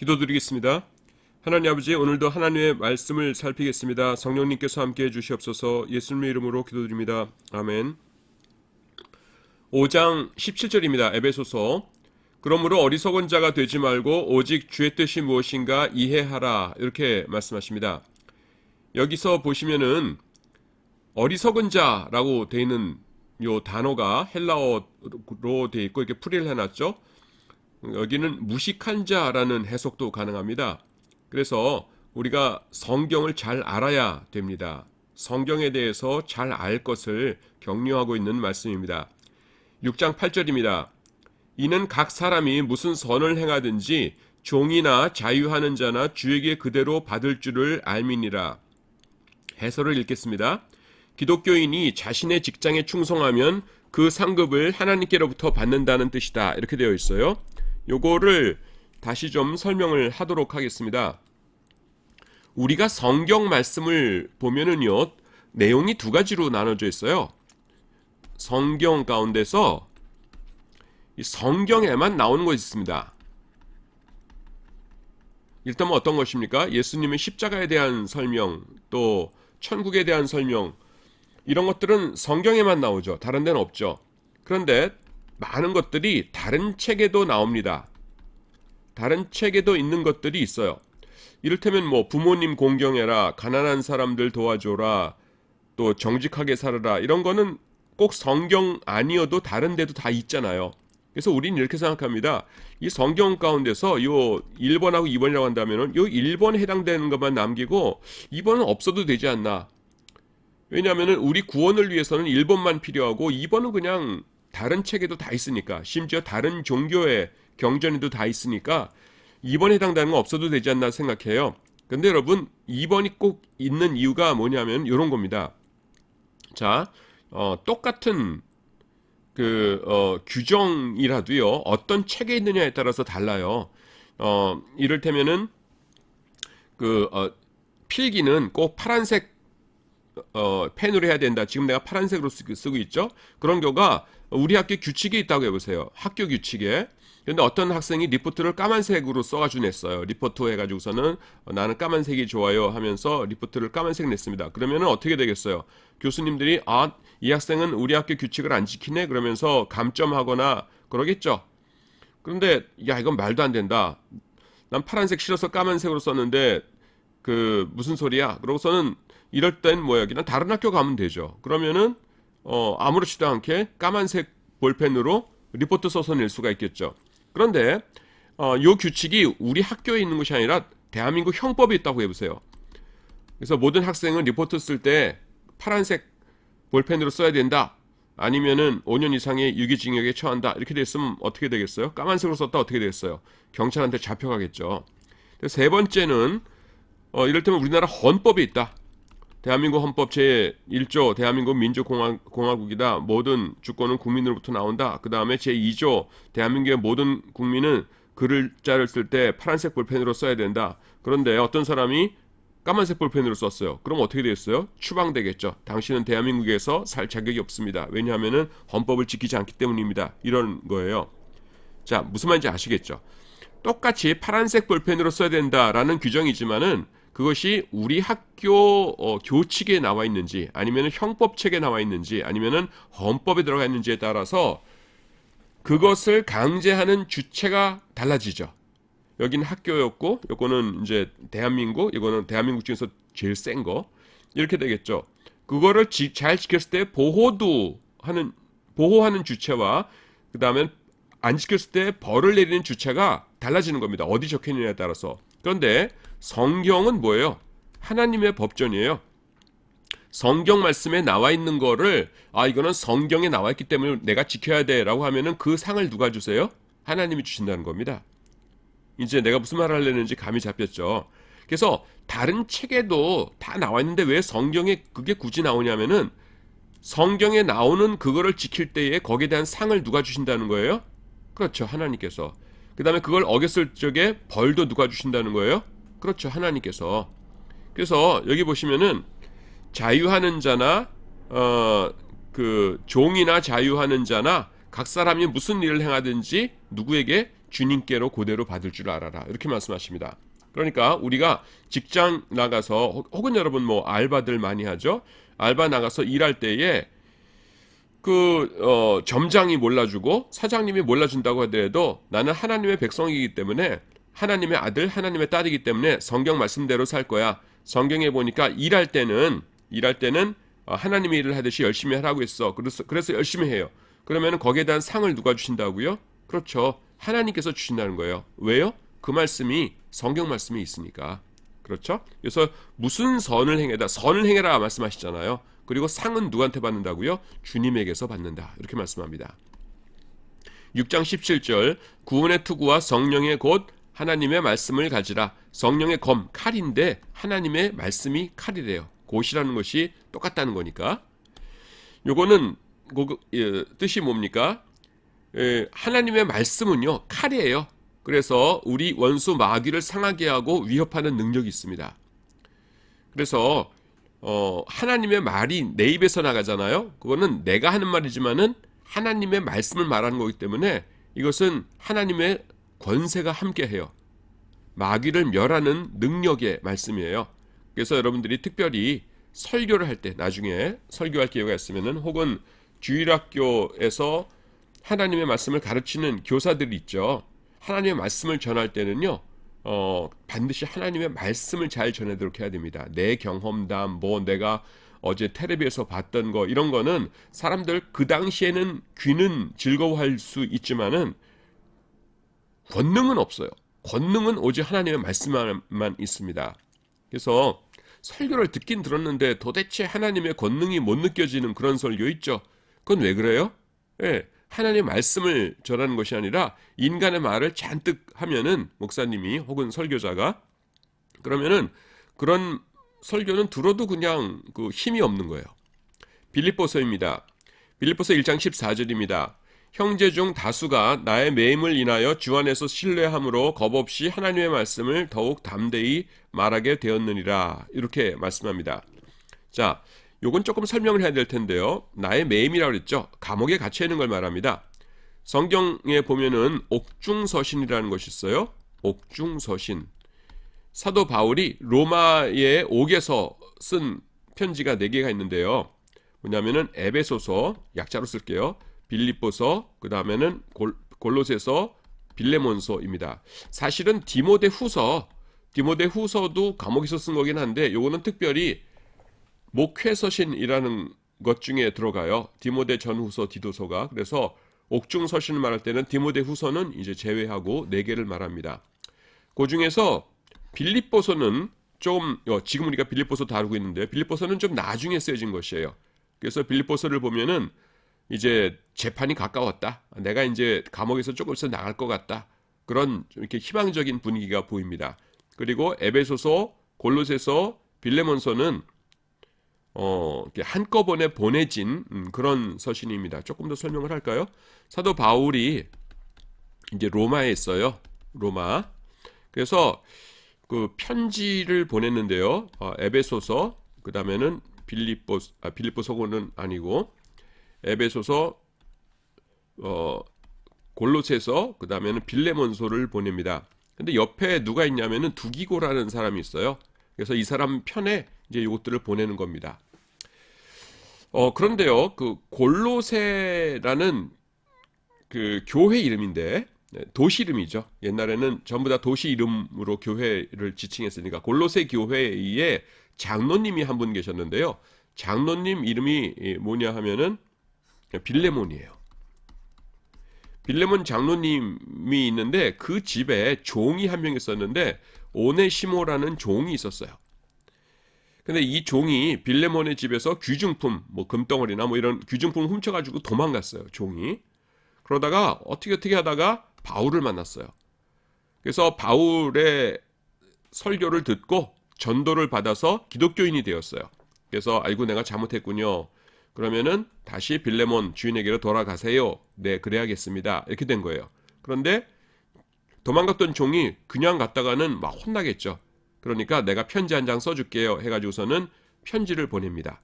기도드리겠습니다. 하나님 아버지, 오늘도 하나님의 말씀을 살피겠습니다. 성령님께서 함께해 주시옵소서. 예수님의 이름으로 기도드립니다. 아멘. 5장 17절입니다. 에베소서. 그러므로 어리석은 자가 되지 말고 오직 주의 뜻이 무엇인가 이해하라, 이렇게 말씀하십니다. 여기서 보시면은 어리석은 자라고 되어 있는 요 단어가 헬라어로 되어 있고 이렇게 풀이를 해놨죠. 여기는 무식한 자라는 해석도 가능합니다. 그래서 우리가 성경을 잘 알아야 됩니다. 성경에 대해서 잘 알 것을 격려하고 있는 말씀입니다. 6장 8절입니다. 이는 각 사람이 무슨 선을 행하든지 종이나 자유하는 자나 주에게 그대로 받을 줄을 알미니라. 해설을 읽겠습니다. 기독교인이 자신의 직장에 충성하면 그 상급을 하나님께로부터 받는다는 뜻이다, 이렇게 되어 있어요. 요거를 다시 좀 설명을 하도록 하겠습니다. 우리가 성경 말씀을 보면은요, 내용이 두 가지로 나눠져 있어요. 성경 가운데서 성경에만 나오는 것이 있습니다. 일단 어떤 것입니까? 예수님의 십자가에 대한 설명, 또 천국에 대한 설명, 이런 것들은 성경에만 나오죠. 다른 데는 없죠. 그런데 많은 것들이 다른 책에도 나옵니다. 다른 책에도 있는 것들이 있어요. 이를테면 부모님 공경해라, 가난한 사람들 도와줘라, 또 정직하게 살아라, 이런 거는 꼭 성경 아니어도 다른 데도 다 있잖아요. 그래서 우리는 이렇게 생각합니다. 이 성경 가운데서 요 1번하고 2번이라고 한다면 요 1번에 해당되는 것만 남기고 2번은 없어도 되지 않나. 왜냐하면 우리 구원을 위해서는 1번만 필요하고 2번은 그냥 다른 책에도 다 있으니까, 심지어 다른 종교의 경전에도 다 있으니까 2번에 해당되는 건 없어도 되지 않나 생각해요. 근데 여러분, 2번이 꼭 있는 이유가 뭐냐면 이런 겁니다. 자, 똑같은 규정이라도요, 어떤 책에 있느냐에 따라서 달라요. 이를테면은 필기는 꼭 파란색 펜으로 해야 된다. 지금 내가 파란색으로 쓰고 있죠. 그런 경우가 우리 학교 규칙에 있다고 해보세요. 학교 규칙에. 근데 어떤 학생이 리포트를 까만색으로 써가지고 냈어요. 리포트 해가지고서는 나는 까만색이 좋아요 하면서 리포트를 까만색 냈습니다. 그러면은 어떻게 되겠어요? 교수님들이 이 학생은 우리 학교 규칙을 안 지키네, 그러면서 감점하거나 그러겠죠. 그런데 이건 말도 안 된다. 난 파란색 싫어서 까만색으로 썼는데 무슨 소리야? 그러고서는 이럴 땐 그냥 다른 학교 가면 되죠. 그러면은 아무렇지도 않게 까만색 볼펜으로 리포트 써서 낼 수가 있겠죠. 그런데 요 규칙이 우리 학교에 있는 것이 아니라 대한민국 형법에 있다고 해보세요. 그래서 모든 학생은 리포트 쓸 때 파란색 볼펜으로 써야 된다, 아니면은 5년 이상의 유기징역에 처한다, 이렇게 됐으면 어떻게 되겠어요? 까만색으로 썼다 어떻게 되겠어요? 경찰한테 잡혀가겠죠. 세 번째는 이를테면 우리나라 헌법에 있다. 대한민국 헌법 제1조 대한민국 민주공화국이다. 모든 주권은 국민으로부터 나온다. 그 다음에 제2조 대한민국의 모든 국민은 글자를 쓸 때 파란색 볼펜으로 써야 된다. 그런데 어떤 사람이 까만색 볼펜으로 썼어요. 그럼 어떻게 되겠어요? 추방되겠죠. 당신은 대한민국에서 살 자격이 없습니다. 왜냐하면 헌법을 지키지 않기 때문입니다. 이런 거예요. 자, 무슨 말인지 아시겠죠? 똑같이 파란색 볼펜으로 써야 된다라는 규정이지만은 그것이 우리 학교 교칙에 나와 있는지, 아니면 형법책에 나와 있는지, 아니면 헌법에 들어가 있는지에 따라서 그것을 강제하는 주체가 달라지죠. 여기는 학교였고, 요거는 이제 대한민국, 이거는 대한민국 중에서 제일 센 거, 이렇게 되겠죠. 그거를 잘 지켰을 때 보호하는 주체와, 그 다음에 안 지켰을 때 벌을 내리는 주체가 달라지는 겁니다. 어디 적혀 있느냐에 따라서. 그런데 성경은 뭐예요? 하나님의 법전이에요. 성경 말씀에 나와 있는 거를 이거는 성경에 나와 있기 때문에 내가 지켜야 돼 라고 하면은 그 상을 누가 주세요? 하나님이 주신다는 겁니다. 이제 내가 무슨 말을 하려는지 감이 잡혔죠. 그래서 다른 책에도 다 나와 있는데 왜 성경에 그게 굳이 나오냐면은 성경에 나오는 그거를 지킬 때에 거기에 대한 상을 누가 주신다는 거예요? 그렇죠, 하나님께서. 그 다음에 그걸 어겼을 적에 벌도 누가 주신다는 거예요? 그렇죠, 하나님께서. 그래서 여기 보시면은 자유하는 자나 종이나 자유하는 자나 각 사람이 무슨 일을 행하든지 누구에게 주님께로 그대로 받을 줄 알아라. 이렇게 말씀하십니다. 그러니까 우리가 직장 나가서 혹은 여러분 뭐 알바들 많이 하죠. 알바 나가서 일할 때에 점장이 몰라주고 사장님이 몰라준다고 하더라도 나는 하나님의 백성이기 때문에 하나님의 아들, 하나님의 딸이기 때문에 성경 말씀대로 살 거야. 성경에 보니까 일할 때는 하나님의 일을 하듯이 열심히 하라고 했어. 그래서 열심히 해요. 그러면 거기에 대한 상을 누가 주신다고요? 그렇죠. 하나님께서 주신다는 거예요. 왜요? 그 말씀이 성경 말씀이 있으니까. 그렇죠? 그래서 무슨 선을 행해라 말씀하시잖아요. 그리고 상은 누구한테 받는다고요? 주님에게서 받는다. 이렇게 말씀합니다. 6장 17절 구원의 투구와 성령의 곧 하나님의 말씀을 가지라. 성령의 검, 칼인데 하나님의 말씀이 칼이래요. 곧이라는 것이 똑같다는 거니까. 요거는 뜻이 뭡니까? 하나님의 말씀은요 칼이에요. 그래서 우리 원수 마귀를 상하게 하고 위협하는 능력이 있습니다. 그래서 하나님의 말이 내 입에서 나가잖아요. 그거는 내가 하는 말이지만은 하나님의 말씀을 말하는 거기 때문에 이것은 하나님의 권세가 함께해요. 마귀를 멸하는 능력의 말씀이에요. 그래서 여러분들이 특별히 설교를 할 때 나중에 설교할 기회가 있으면은 혹은 주일학교에서 하나님의 말씀을 가르치는 교사들이 있죠. 하나님의 말씀을 전할 때는요. 반드시 하나님의 말씀을 잘 전하도록 해야 됩니다. 내 경험담, 내가 어제 텔레비에서 봤던 거 이런 거는 사람들 그 당시에는 귀는 즐거워할 수 있지만은 권능은 없어요. 권능은 오직 하나님의 말씀만 있습니다. 그래서 설교를 듣긴 들었는데 도대체 하나님의 권능이 못 느껴지는 그런 설교 있죠. 그건 왜 그래요? 하나님의 말씀을 전하는 것이 아니라 인간의 말을 잔뜩 하면은 목사님이 혹은 설교자가 그러면은 그런 설교는 들어도 그냥 힘이 없는 거예요. 빌립보서입니다. 빌립보서 1장 14절입니다. 형제 중 다수가 나의 매임을 인하여 주 안에서 신뢰함으로 겁없이 하나님의 말씀을 더욱 담대히 말하게 되었느니라. 이렇게 말씀합니다. 자, 요건 조금 설명을 해야 될 텐데요. 나의 매임이라고 그랬죠. 감옥에 갇혀 있는 걸 말합니다. 성경에 보면은 옥중서신이라는 것이 있어요. 옥중서신. 사도 바울이 로마의 옥에서 쓴 편지가 4개가 있는데요. 뭐냐면은 에베소서, 약자로 쓸게요. 빌립보서, 그 다음에는 골로새서, 빌레몬서입니다. 사실은 디모데후서도 감옥에서 쓴 거긴 한데 요거는 특별히 목회서신이라는 것 중에 들어가요. 디모데 전후서, 디도서가. 그래서 옥중서신을 말할 때는 디모데후서는 이제 제외하고 4개를 말합니다. 그 중에서 빌립보서는 지금 우리가 빌립보서 다루고 있는데 빌립보서는 좀 나중에 쓰여진 것이에요. 그래서 빌립보서를 보면은 이제 재판이 가까웠다. 내가 이제 감옥에서 조금 있어 나갈 것 같다. 그런 좀 이렇게 희망적인 분위기가 보입니다. 그리고 에베소서, 골로새서, 빌레몬서는 이렇게 한꺼번에 보내진 그런 서신입니다. 조금 더 설명을 할까요? 사도 바울이 이제 로마에 있어요. 로마. 그래서 그 편지를 보냈는데요. 에베소서, 그 다음에는 빌립보서고는 아니고 에베소서, 골로새서, 그 다음에는 빌레몬서를 보냅니다. 근데 옆에 누가 있냐면은 두기고라는 사람이 있어요. 그래서 이 사람 편에 이제 이것들을 보내는 겁니다. 그런데요, 그 골로새라는 그 교회 이름인데 도시 이름이죠. 옛날에는 전부 다 도시 이름으로 교회를 지칭했으니까 골로새 교회에 장로님이 한 분 계셨는데요. 장로님 이름이 뭐냐 하면은 빌레몬이에요. 빌레몬 장로님이 있는데 그 집에 종이 한 명 있었는데 오네시모라는 종이 있었어요. 근데 이 종이 빌레몬의 집에서 귀중품, 금덩어리나 이런 귀중품을 훔쳐가지고 도망갔어요. 종이. 그러다가 어떻게 하다가 바울을 만났어요. 그래서 바울의 설교를 듣고 전도를 받아서 기독교인이 되었어요. 그래서 아이고 내가 잘못했군요. 그러면은 다시 빌레몬 주인에게로 돌아가세요. 네, 그래야겠습니다. 이렇게 된 거예요. 그런데 도망갔던 종이 그냥 갔다가는 막 혼나겠죠. 그러니까 내가 편지 한 장 써줄게요 해가지고서는 편지를 보냅니다.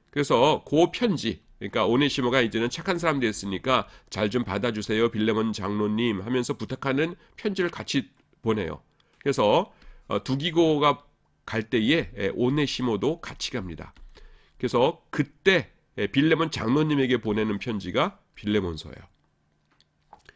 그래서 그 편지, 그러니까 오네시모가 이제는 착한 사람 됐으니까 잘 좀 받아주세요, 빌레몬 장로님 하면서 부탁하는 편지를 같이 보내요. 그래서 두기고가 갈 때에 오네시모도 같이 갑니다. 그래서 그때 빌레몬 장로님에게 보내는 편지가 빌레몬서예요.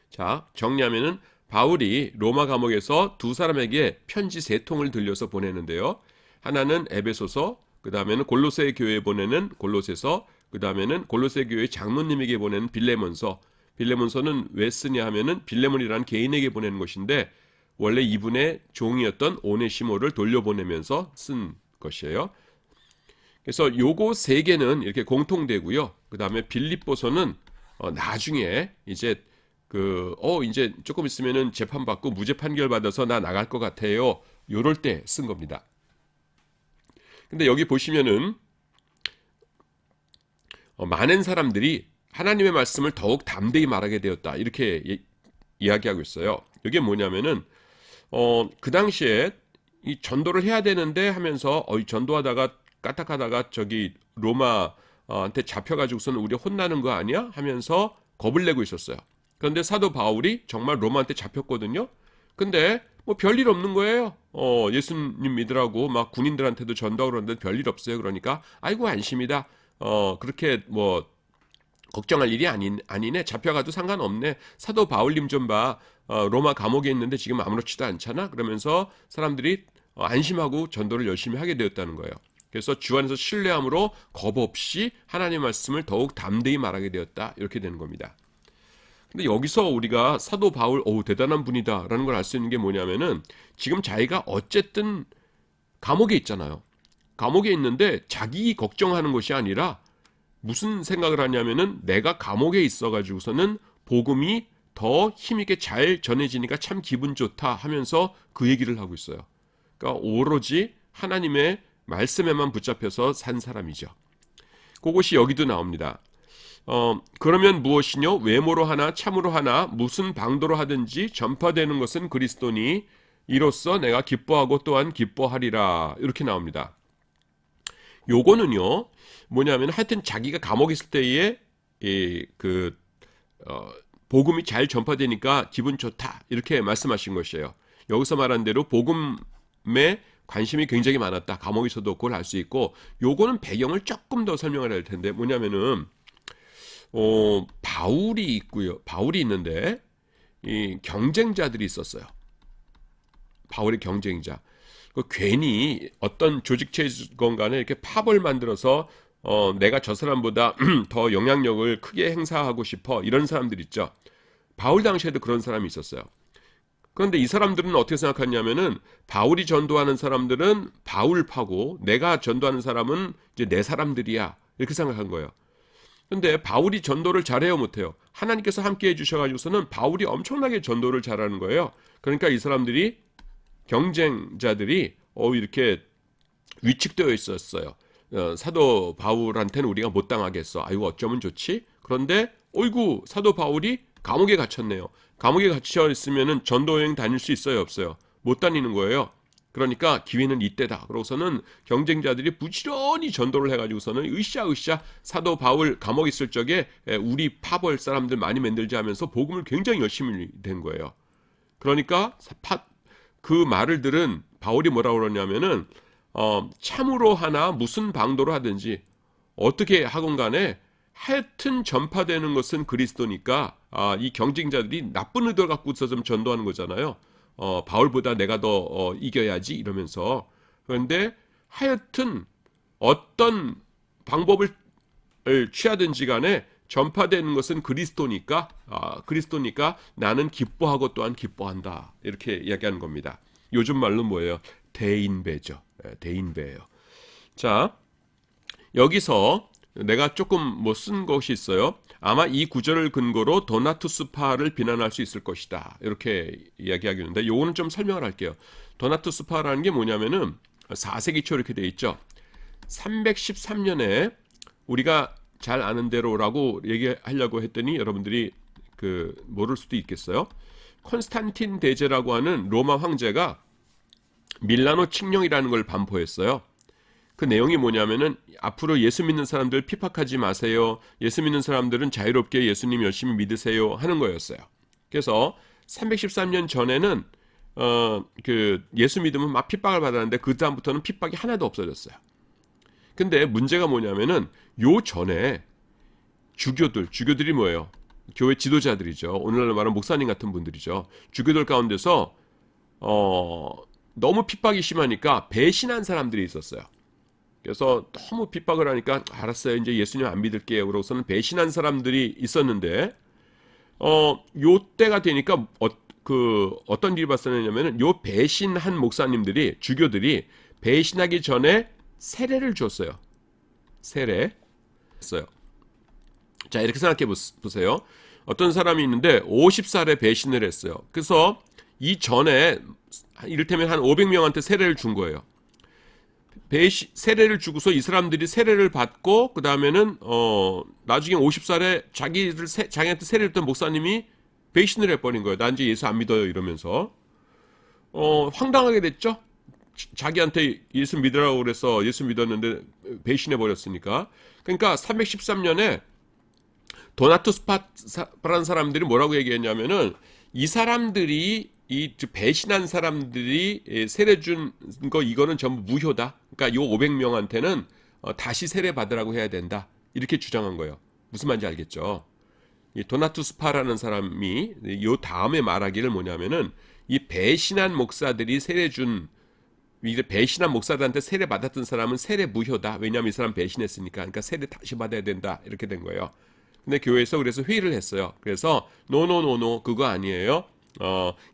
자, 정리하면은 바울이 로마 감옥에서 두 사람에게 편지 세 통을 들려서 보내는데요. 하나는 에베소서, 그 다음에는 골로새 교회에 보내는 골로새서, 그 다음에는 골로새 교회 장로님에게 보내는 빌레몬서. 빌레몬서는 왜 쓰냐 하면은 빌레몬이라는 개인에게 보내는 것인데 원래 이분의 종이었던 오네시모를 돌려보내면서 쓴 것이에요. 그래서 요거 세 개는 이렇게 공통되고요. 그 다음에 빌립보서는 나중에 이제 이제 조금 있으면은 재판받고 무죄 판결 받아서 나 나갈 것 같아요. 요럴 때 쓴 겁니다. 근데 여기 보시면은 많은 사람들이 하나님의 말씀을 더욱 담대히 말하게 되었다. 이렇게 이야기하고 있어요. 이게 뭐냐면은 그 당시에 이 전도를 해야 되는데 하면서 전도하다가 까딱하다가 저기 로마한테 잡혀가지고서는 우리 혼나는 거 아니야? 하면서 겁을 내고 있었어요. 그런데 사도 바울이 정말 로마한테 잡혔거든요. 근데 뭐 별일 없는 거예요. 예수님 믿으라고 막 군인들한테도 전도하고 그러는데 별일 없어요. 그러니까 아이고 안심이다. 그렇게 뭐 걱정할 일이 아니네. 잡혀가도 상관없네. 사도 바울님 좀 봐. 로마 감옥에 있는데 지금 아무렇지도 않잖아. 그러면서 사람들이 안심하고 전도를 열심히 하게 되었다는 거예요. 그래서 주 안에서 신뢰함으로 겁 없이 하나님의 말씀을 더욱 담대히 말하게 되었다. 이렇게 되는 겁니다. 근데 여기서 우리가 사도 바울, 대단한 분이다 라는 걸 알 수 있는 게 뭐냐면은 지금 자기가 어쨌든 감옥에 있잖아요. 감옥에 있는데 자기 걱정하는 것이 아니라 무슨 생각을 하냐면은 내가 감옥에 있어가지고서는 복음이 더 힘있게 잘 전해지니까 참 기분 좋다 하면서 그 얘기를 하고 있어요. 그러니까 오로지 하나님의 말씀에만 붙잡혀서 산 사람이죠. 그것이 여기도 나옵니다. 그러면 무엇이뇨? 외모로 하나 참으로 하나 무슨 방도로 하든지 전파되는 것은 그리스도니 이로써 내가 기뻐하고 또한 기뻐하리라. 이렇게 나옵니다. 요거는요 뭐냐면 하여튼 자기가 감옥에 있을 때에 복음이 잘 전파되니까 기분 좋다 이렇게 말씀하신 것이에요. 여기서 말한 대로 복음에 관심이 굉장히 많았다. 감옥에서도 그걸 알 수 있고 요거는 배경을 조금 더 설명을 할 텐데 뭐냐면은 바울이 있고요. 바울이 있는데 이 경쟁자들이 있었어요. 바울의 경쟁자. 괜히 어떤 조직체건 간에 이렇게 팝을 만들어서 내가 저 사람보다 더 영향력을 크게 행사하고 싶어 이런 사람들 있죠. 바울 당시에도 그런 사람이 있었어요. 그런데 이 사람들은 어떻게 생각하냐면은 바울이 전도하는 사람들은 바울파고 내가 전도하는 사람은 이제 내 사람들이야 이렇게 생각한 거예요. 근데 바울이 전도를 잘해요 못해요? 하나님께서 함께 해주셔가지고서는 바울이 엄청나게 전도를 잘하는 거예요. 그러니까 이 사람들이 경쟁자들이 이렇게 위축되어 있었어요. 사도 바울한테는 우리가 못 당하겠어. 아이고 어쩌면 좋지? 그런데 어이구 사도 바울이 감옥에 갇혔네요. 감옥에 갇혀 있으면은 전도 여행 다닐 수 있어요 없어요? 못 다니는 거예요. 그러니까 기회는 이때다. 그러고서는 경쟁자들이 부지런히 전도를 해가지고서는 으쌰으쌰 사도 바울 감옥에 있을 적에 우리 파벌 사람들 많이 만들자 하면서 복음을 굉장히 열심히 된 거예요. 그러니까 그 말을 들은 바울이 뭐라고 그러냐면은 참으로 하나 무슨 방도로 하든지 어떻게 하건 간에 하여튼 전파되는 것은 그리스도니까 이 경쟁자들이 나쁜 의도를 갖고서 좀 전도하는 거잖아요. 바울보다 내가 더 이겨야지 이러면서. 그런데 하여튼 어떤 방법을 취하든지 간에 전파되는 것은 그리스도니까 나는 기뻐하고 또한 기뻐한다 이렇게 이야기하는 겁니다. 요즘 말로 뭐예요? 대인배죠. 대인배예요. 자, 여기서 내가 조금 쓴 것이 있어요. 아마 이 구절을 근거로 도나투스파를 비난할 수 있을 것이다. 이렇게 이야기하겠는데 요거는 좀 설명을 할게요. 도나투스파라는 게 뭐냐면은 4세기 초 이렇게 돼 있죠. 313년에 우리가 잘 아는 대로라고 얘기하려고 했더니 여러분들이 모를 수도 있겠어요. 콘스탄틴 대제라고 하는 로마 황제가 밀라노 칙령이라는 걸 반포했어요. 그 내용이 뭐냐면은 앞으로 예수 믿는 사람들 핍박하지 마세요. 예수 믿는 사람들은 자유롭게 예수님 열심히 믿으세요 하는 거였어요. 그래서 313년 전에는 그 예수 믿으면 막 핍박을 받았는데 그 다음부터는 핍박이 하나도 없어졌어요. 근데 문제가 뭐냐면은 요 전에 주교들이 뭐예요? 교회 지도자들이죠. 오늘날 말하는 목사님 같은 분들이죠. 주교들 가운데서 너무 핍박이 심하니까 배신한 사람들이 있었어요. 그래서 너무 핍박을 하니까 알았어요. 이제 예수님 안 믿을게요. 그러고서는 배신한 사람들이 있었는데 요 때가 되니까 어떤 일이 발생했냐면은 요 배신한 목사님들이 주교들이 배신하기 전에 세례를 줬어요. 세례 했어요. 자, 이렇게 생각해 보세요. 어떤 사람이 있는데 50살에 배신을 했어요. 그래서 이 전에 이를테면 한 500명한테 세례를 준 거예요. 세례를 주고서 이 사람들이 세례를 받고 그 다음에는 나중에 50살에 자기한테 세례를 했던 목사님이 배신을 해버린 거예요. 난 이제 예수 안 믿어요 이러면서 황당하게 됐죠. 자기한테 예수 믿으라고 그래서 예수 믿었는데 배신해 버렸으니까. 그러니까 313년에 도나투 스파라는 사람들이 뭐라고 얘기했냐면은 이 사람들이 이 배신한 사람들이 세례 준 거 이거는 전부 무효다. 그러니까 요 500명한테는 다시 세례 받으라고 해야 된다. 이렇게 주장한 거예요. 무슨 말인지 알겠죠? 이 도나투 스파라는 사람이 요 다음에 말하기를 뭐냐면은 이 배신한 목사들이 세례 준 배신한 목사들한테 세례 받았던 사람은 세례 무효다. 왜냐하면 이 사람 배신했으니까. 그러니까 세례 다시 받아야 된다. 이렇게 된 거예요. 근데 교회에서 그래서 회의를 했어요. 그래서 노 그거 아니에요.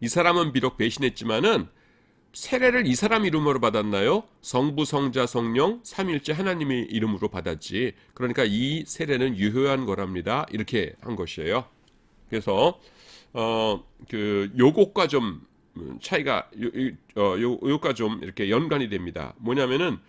이 사람은 비록 배신했지만은 세례를 이 사람 이름으로 받았나요? 성부, 성자, 성령, 삼일째 하나님의 이름으로 받았지. 그러니까 이 세례는 유효한 거랍니다. 이렇게 한 것이에요. 그래서 요것과 좀 차이가 요것과 좀 이렇게 연관이 됩니다. 뭐냐면은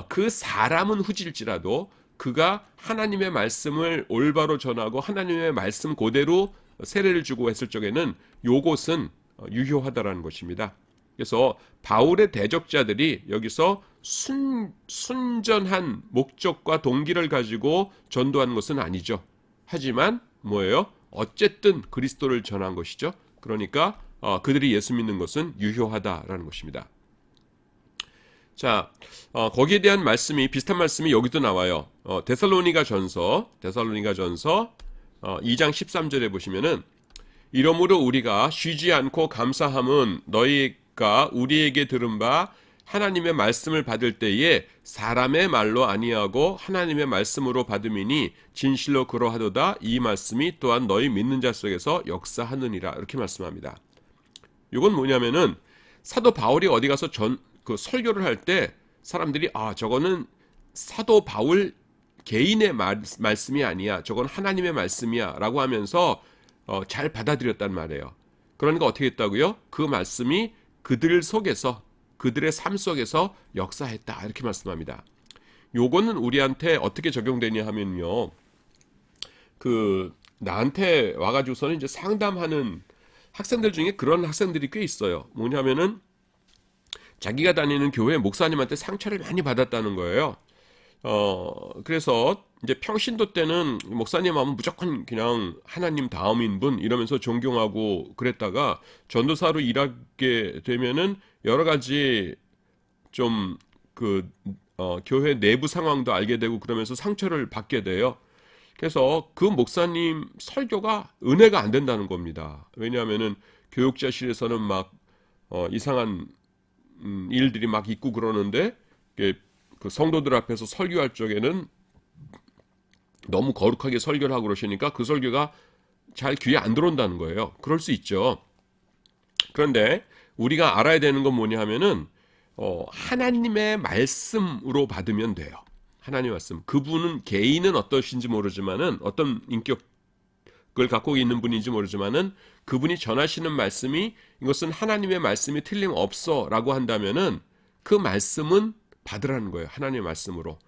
그 사람은 후질지라도 그가 하나님의 말씀을 올바로 전하고 하나님의 말씀 그대로 세례를 주고 했을 적에는 요것은 유효하다라는 것입니다. 그래서 바울의 대적자들이 여기서 순전한 목적과 동기를 가지고 전도한 것은 아니죠. 하지만 뭐예요? 어쨌든 그리스도를 전한 것이죠. 그러니까 그들이 예수 믿는 것은 유효하다라는 것입니다. 자, 거기에 대한 말씀이 비슷한 말씀이 여기도 나와요. 데살로니가 전서 2장 13절에 보시면은 이러므로 우리가 쉬지 않고 감사함은 너희가 우리에게 들은 바 하나님의 말씀을 받을 때에 사람의 말로 아니하고 하나님의 말씀으로 받음이니 진실로 그러하도다. 이 말씀이 또한 너희 믿는 자 속에서 역사하느니라. 이렇게 말씀합니다. 이건 뭐냐면은 사도 바울이 어디 가서 설교를 할 때 사람들이 저거는 사도 바울 개인의 말씀이 아니야. 저건 하나님의 말씀이야. 라고 하면서 잘 받아들였단 말이에요. 그러니까 어떻게 했다고요? 그 말씀이 그들 속에서 그들의 삶 속에서 역사했다. 이렇게 말씀합니다. 요거는 우리한테 어떻게 적용되냐 하면요. 나한테 와가지고서는 이제 상담하는 학생들 중에 그런 학생들이 꽤 있어요. 뭐냐면은 자기가 다니는 교회 목사님한테 상처를 많이 받았다는 거예요. 그래서 이제 평신도 때는 목사님 하면 무조건 그냥 하나님 다음인 분 이러면서 존경하고 그랬다가 전도사로 일하게 되면은 여러 가지 좀 교회 내부 상황도 알게 되고 그러면서 상처를 받게 돼요. 그래서 그 목사님 설교가 은혜가 안 된다는 겁니다. 왜냐하면은 교육자실에서는 막 이상한 일들이 막 있고 그러는데 그 성도들 앞에서 설교할 적에는 너무 거룩하게 설교를 하고 그러시니까 그 설교가 잘 귀에 안 들어온다는 거예요. 그럴 수 있죠. 그런데 우리가 알아야 되는 건 뭐냐 하면은 하나님의 말씀으로 받으면 돼요. 하나님의 말씀. 그분은 개인은 어떠신지 모르지만은 어떤 인격을 갖고 있는 분인지 모르지만은 그분이 전하시는 말씀이 이것은 하나님의 말씀이 틀림없어라고 한다면은 그 말씀은 받으라는 거예요. 하나님의 말씀으로.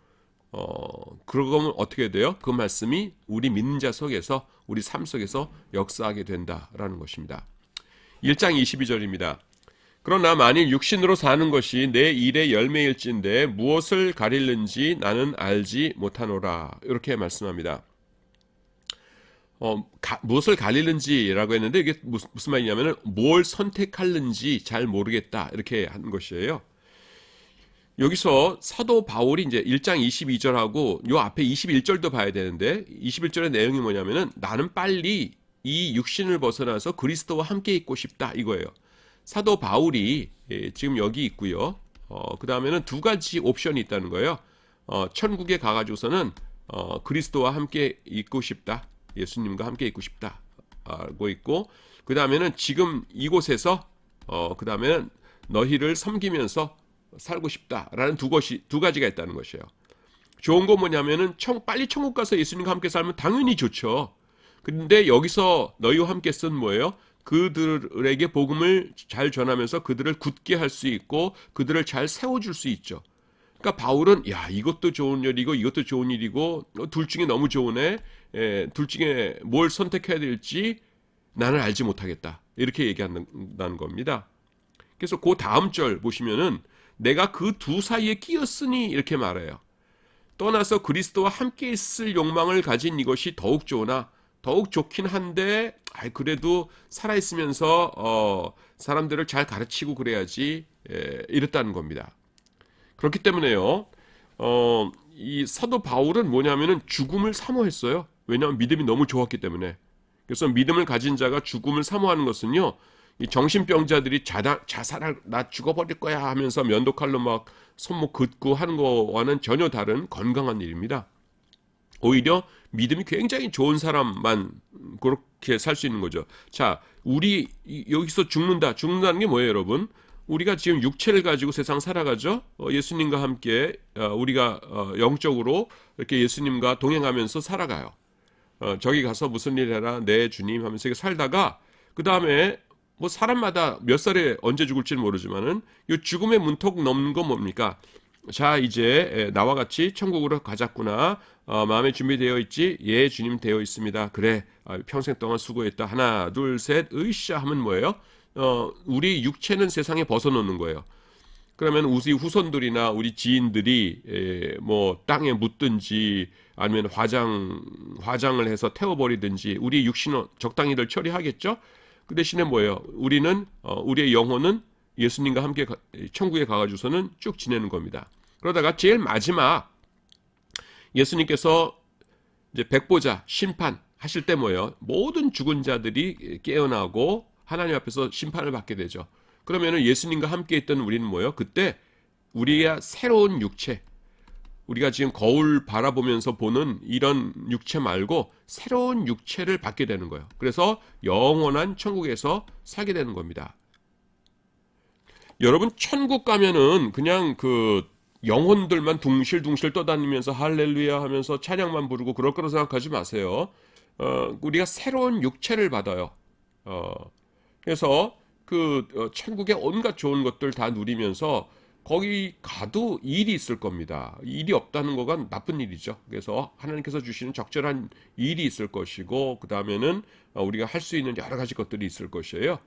그러면 어떻게 돼요? 그 말씀이 우리 믿는 자 속에서 우리 삶 속에서 역사하게 된다라는 것입니다. 1장 22절입니다. 그러나 만일 육신으로 사는 것이 내 일의 열매일진데 무엇을 가리는지 나는 알지 못하노라. 이렇게 말씀합니다. 무엇을 가리는지라고 했는데 이게 무슨 말이냐면은 뭘 선택하는지 잘 모르겠다. 이렇게 하는 것이에요. 여기서 사도 바울이 이제 1장 22절하고 요 앞에 21절도 봐야 되는데 21절의 내용이 뭐냐면은 나는 빨리 이 육신을 벗어나서 그리스도와 함께 있고 싶다 이거예요. 사도 바울이 지금 여기 있고요. 그 다음에는 두 가지 옵션이 있다는 거예요. 천국에 가가지고서는 그리스도와 함께 있고 싶다. 예수님과 함께 있고 싶다. 알고 있고 그 다음에는 지금 이곳에서 그 다음에는 너희를 섬기면서 살고 싶다라는 두 가지가 있다는 것이에요. 좋은 거 뭐냐면은 빨리 천국 가서 예수님과 함께 살면 당연히 좋죠. 근데 여기서 너희와 함께 쓴 뭐예요? 그들에게 복음을 잘 전하면서 그들을 굳게 할 수 있고 그들을 잘 세워줄 수 있죠. 그러니까 바울은 야 이것도 좋은 일이고 이것도 좋은 일이고 둘 중에 너무 좋으네. 둘 중에 뭘 선택해야 될지 나는 알지 못하겠다. 이렇게 얘기한다는 겁니다. 그래서 그 다음 절 보시면은 내가 그 두 사이에 끼었으니 이렇게 말해요. 떠나서 그리스도와 함께 있을 욕망을 가진 이것이 더욱 좋으나 더욱 좋긴 한데 그래도 살아있으면서 사람들을 잘 가르치고 그래야지 이랬다는 겁니다. 그렇기 때문에요. 이 사도 바울은 뭐냐면은 죽음을 사모했어요. 왜냐하면 믿음이 너무 좋았기 때문에. 그래서 믿음을 가진 자가 죽음을 사모하는 것은요. 이 정신병자들이 자살할 나 죽어버릴 거야 하면서 면도칼로 막 손목 긋고 하는 거와는 전혀 다른 건강한 일입니다. 오히려 믿음이 굉장히 좋은 사람만 그렇게 살 수 있는 거죠. 자, 우리 여기서 죽는다는 게 뭐예요, 여러분? 우리가 지금 육체를 가지고 세상 살아가죠. 예수님과 함께 우리가 영적으로 이렇게 예수님과 동행하면서 살아가요. 저기 가서 무슨 일 해라, 네 주님 하면서 이렇게 살다가 그 다음에 뭐 사람마다 몇 살에 언제 죽을지는 모르지만은 이 죽음의 문턱 넘는 건 뭡니까? 자 이제 나와 같이 천국으로 가자꾸나 마음에 준비되어 있지? 예 주님 되어 있습니다. 그래 평생 동안 수고했다. 하나 둘 셋 으쌰 하면 뭐예요? 우리 육체는 세상에 벗어놓는 거예요. 그러면 우리 후손들이나 우리 지인들이 뭐 땅에 묻든지 아니면 화장을 해서 태워버리든지 우리 육신은 적당히들 처리하겠죠? 그 대신에 뭐예요? 우리는 우리의 영혼은 예수님과 함께 천국에 가가지고서는 쭉 지내는 겁니다. 그러다가 제일 마지막 예수님께서 이제 백보자 심판 하실 때 뭐예요? 모든 죽은 자들이 깨어나고 하나님 앞에서 심판을 받게 되죠. 그러면은 예수님과 함께 있던 우리는 뭐예요? 그때 우리의 새로운 육체, 우리가 지금 거울 바라보면서 보는 이런 육체 말고 새로운 육체를 받게 되는 거예요. 그래서 영원한 천국에서 살게 되는 겁니다. 여러분 천국 가면은 그냥 그 영혼들만 둥실둥실 떠다니면서 할렐루야 하면서 찬양만 부르고 그럴 거라 생각하지 마세요. 우리가 새로운 육체를 받아요. 그래서 천국의 온갖 좋은 것들 다 누리면서 거기 가도 일이 있을 겁니다. 일이 없다는 거가 나쁜 일이죠. 그래서 하나님께서 주시는 적절한 일이 있을 것이고 그 다음에는 우리가 할 수 있는 여러 가지 것들이 있을 것이에요.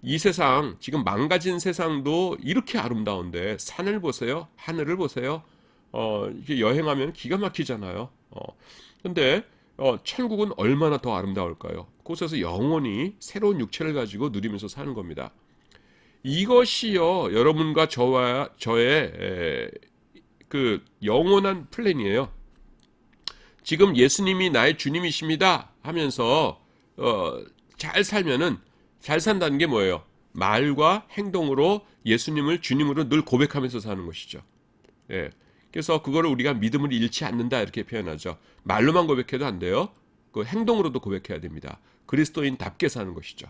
이 세상 지금 망가진 세상도 이렇게 아름다운데 산을 보세요. 하늘을 보세요. 이렇게 여행하면 기가 막히잖아요. 근데 천국은 얼마나 더 아름다울까요? 그곳에서 영원히 새로운 육체를 가지고 누리면서 사는 겁니다. 이것이요 여러분과 저의 그 영원한 플랜이에요. 지금 예수님이 나의 주님이십니다 하면서 잘 살면은 잘 산다는 게 뭐예요? 말과 행동으로 예수님을 주님으로 늘 고백하면서 사는 것이죠. 예. 그래서 그거를 우리가 믿음을 잃지 않는다 이렇게 표현하죠. 말로만 고백해도 안 돼요. 그 행동으로도 고백해야 됩니다. 그리스도인답게 사는 것이죠.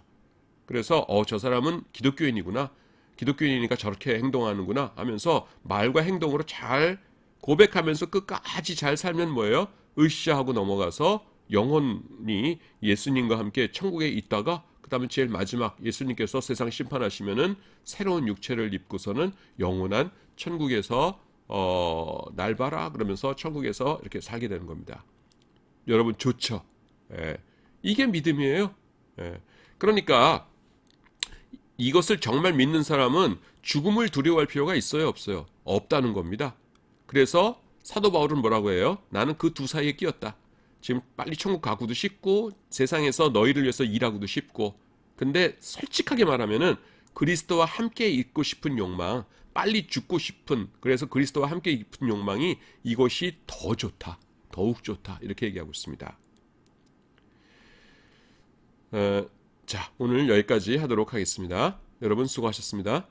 그래서 저 사람은 기독교인이구나. 기독교인이니까 저렇게 행동하는구나 하면서 말과 행동으로 잘 고백하면서 끝까지 잘 살면 뭐예요? 으쌰하고 넘어가서 영원히 예수님과 함께 천국에 있다가 그 다음에 제일 마지막 예수님께서 세상 심판하시면은 새로운 육체를 입고서는 영원한 천국에서 날 봐라 그러면서 천국에서 이렇게 살게 되는 겁니다. 여러분 좋죠? 예. 이게 믿음이에요. 예. 그러니까 이것을 정말 믿는 사람은 죽음을 두려워할 필요가 있어요, 없어요? 없다는 겁니다. 그래서 사도 바울은 뭐라고 해요? 나는 그 두 사이에 끼었다. 지금 빨리 천국 가고도 싶고 세상에서 너희를 위해서 일하고도 싶고, 근데 솔직하게 말하면은 그리스도와 함께 있고 싶은 욕망, 빨리 죽고 싶은, 그래서 그리스도와 함께 있는 욕망이 이것이 더 좋다, 더욱 좋다, 이렇게 얘기하고 있습니다. 자, 오늘 여기까지 하도록 하겠습니다. 여러분 수고하셨습니다.